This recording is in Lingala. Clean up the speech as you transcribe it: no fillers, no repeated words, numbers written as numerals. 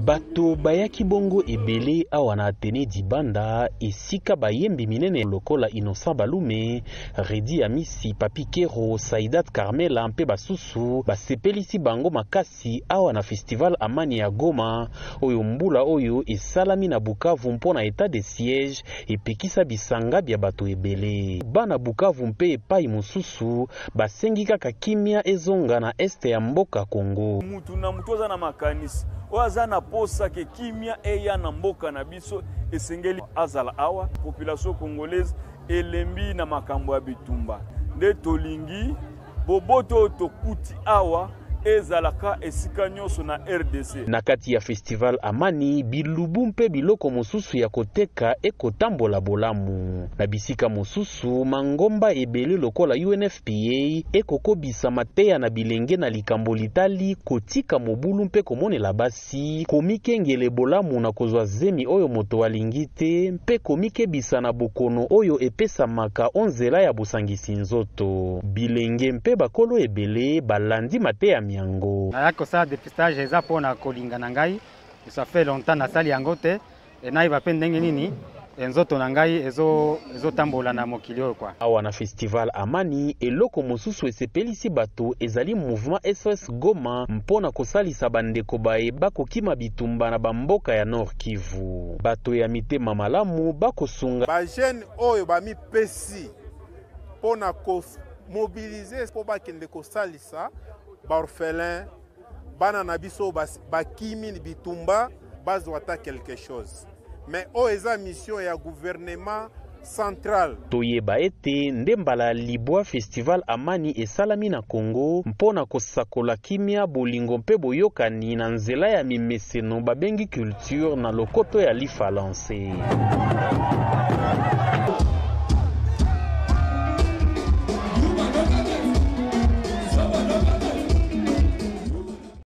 Bato bayaki bongo ebele awa na Atene Dibanda esika bayembi minene lokola Innocent Balume, Redi Amisi, Papi Kero, Saidat Carmela mpe basusu basepelisi bango makasi awa na festival Amani ya Goma oyo mbula oyo esalami na Bukavu mpona etat de siège epekisa bisanga bya bato ebele. Bana Bukavu mpe epai mosusu basengi kaka kimia ezonga na este ya mboka Kongo. Mutu na mutu aza na makanisi oaza na posa ke kimia eya na mboka na biso esengeli azala awa population congolaise elembi na makambo ya bitumba nde tolingi boboto tokuti awa ezalaka esika nyonso na RDC. Na kati ya festival Amani bilubu mpe biloko mosusu ya koteka ekotambola bolamu. Na bisika mosusu mangomba ebele lokola UNFPA ekokobisa mateya na bilenge na likambo litali kotika mobulu mpe komonela basi komikengele bolamu na kozwa zemi oyo moto alingi te mpe komikebisa na bokono oyo epesamaka onzela ya bosangisi nzoto. Bilenge mpe bakolo ebele balandi mateya yango. Nayako sa dépistage eza pona kolinga na ngai. Ça fait longtemps na sali yango te. Na iba pe ndenge nini nzoto na ngai ezo tambola na mokili oyo kwa. Awa na festival Amani eloko mosusu esepelisi bato ezali mouvement SOS Goma mpona kosalisa bandeko baye bakokima bitumba na bamboka ya Nord Kivu. Bato ya mitema malamu bakosunga ba jeune oyo bami pesi pona ko mobiliser po bakende kosalisa orphelin bana na biso bakimi bitumba bazwata quelque chose mais eza mission ya gouvernement central. Toyeba ete ndembala libwa festival Amani esalami na Congo mpona kosakola kimia bolingo mpe boyokani na nzela ya mimeseno babengi culture na lokoto ya Lifa lancé.